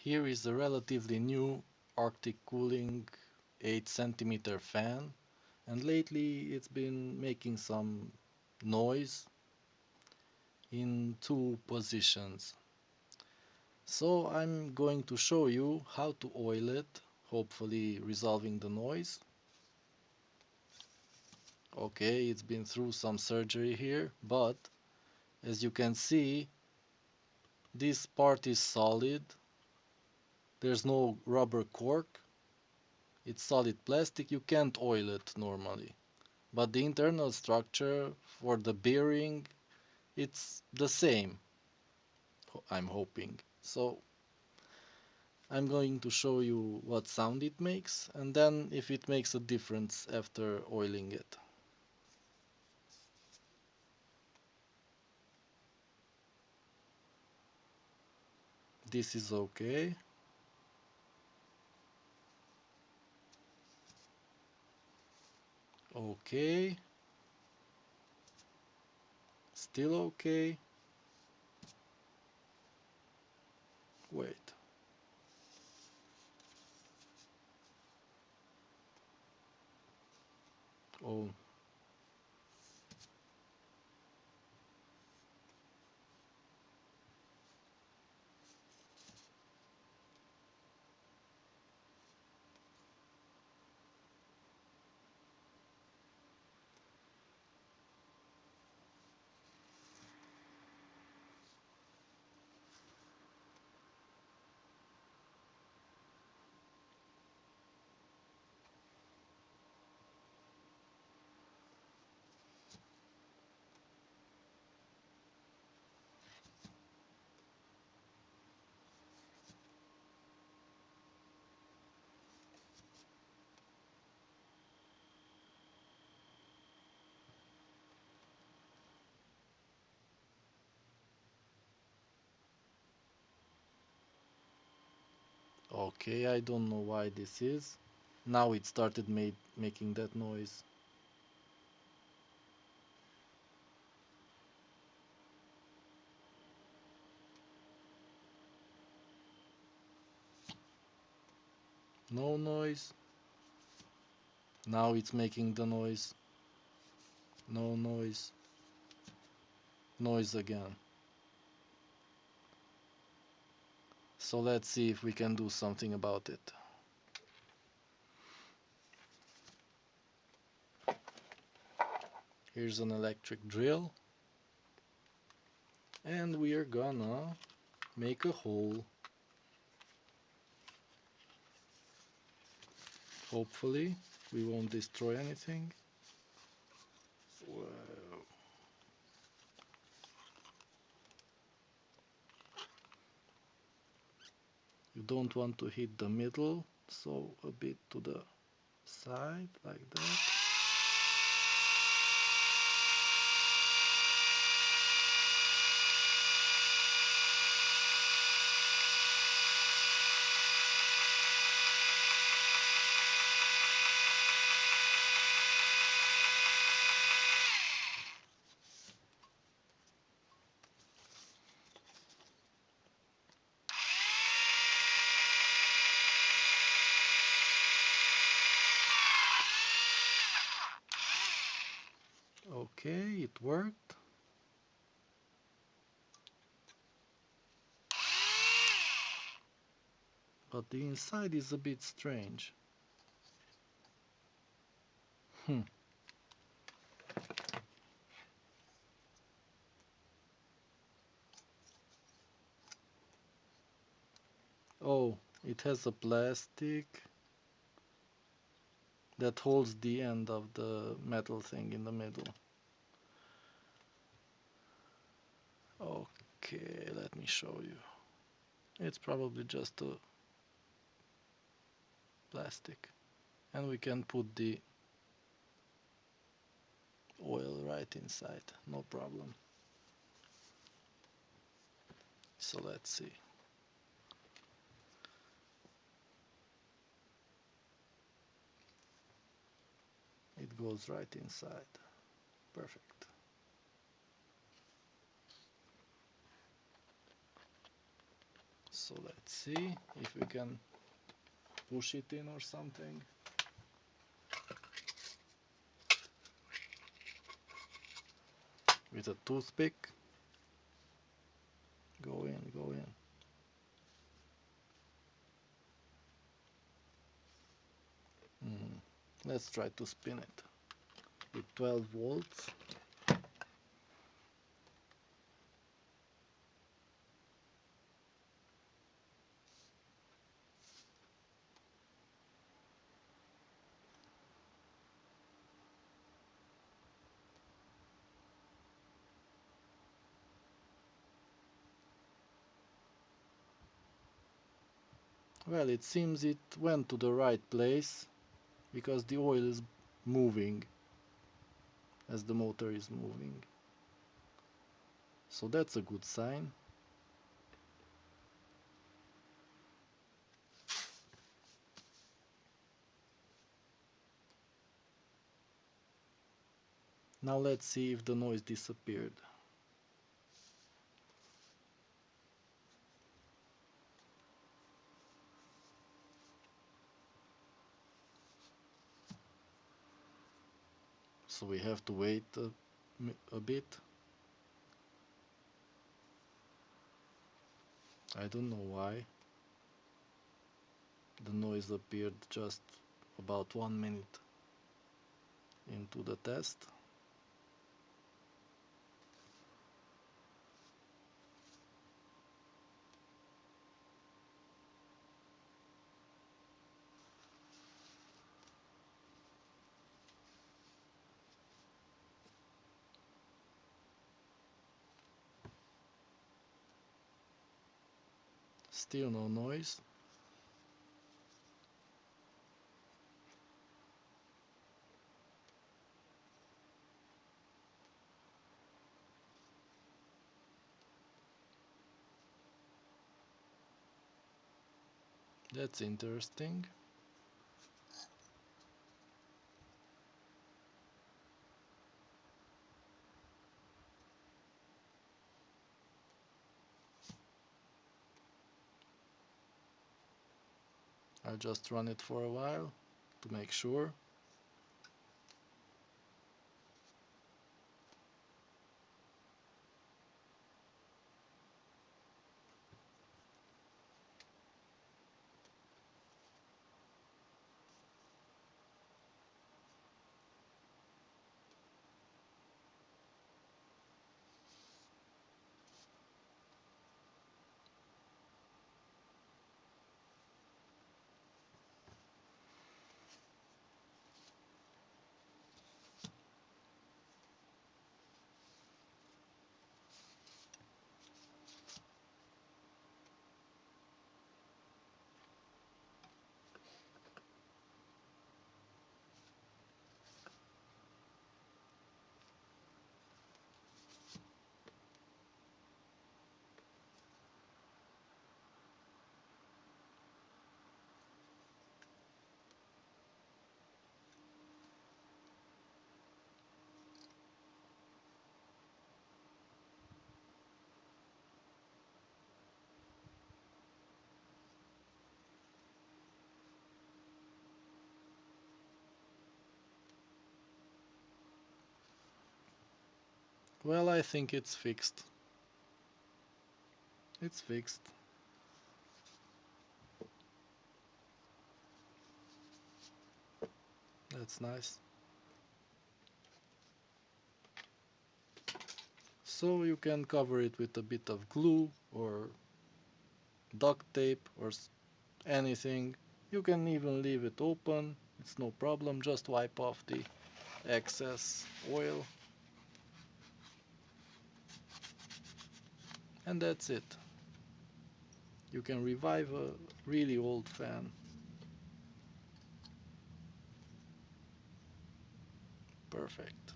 Here is a relatively new Arctic Cooling 8 centimeter fan, and lately it's been making some noise in two positions. So I'm going to show you how to oil it, hopefully resolving the noise. Okay, it's been through some surgery here, but as you can see, this part is solid. There's no rubber cork. It's solid plastic. You can't oil it normally. But the internal structure for the bearing, it's the same, I'm hoping. So I'm going to show you what sound it makes and then if it makes a difference after oiling it. This is okay. Okay. Still okay. Wait. Oh, okay. I don't know why this is. Now it started making that noise. No noise. Now it's making the noise. No noise. Noise again. So let's see if we can do something about it. Here's an electric drill. And we are gonna make a hole. Hopefully we won't destroy anything. Whoa. You don't want to hit the middle, so a bit to the side like that. Okay, it worked. But the inside is a bit strange. Hmm. Oh, it has a plastic that holds the end of the metal thing in the middle. Okay, let me show you. It's probably just a plastic. And we can put the oil right inside, no problem. So let's see. It goes right inside. Perfect. So let's see if we can push it in or something. With a toothpick. Go in, go in. Let's try to spin it with 12 volts. Well, it seems it went to the right place because the oil is moving as the motor is moving. So that's a good sign. Now let's see if the noise disappeared. So we have to wait a bit. I don't know why. The noise appeared just about 1 minute into the test. Still no noise. That's interesting. I'll just run it for a while to make sure. Well, I think it's fixed. It's fixed. That's nice. So you can cover it with a bit of glue or duct tape or anything. You can even leave it open. It's no problem. Just wipe off the excess oil. And that's it. You can revive a really old fan. Perfect.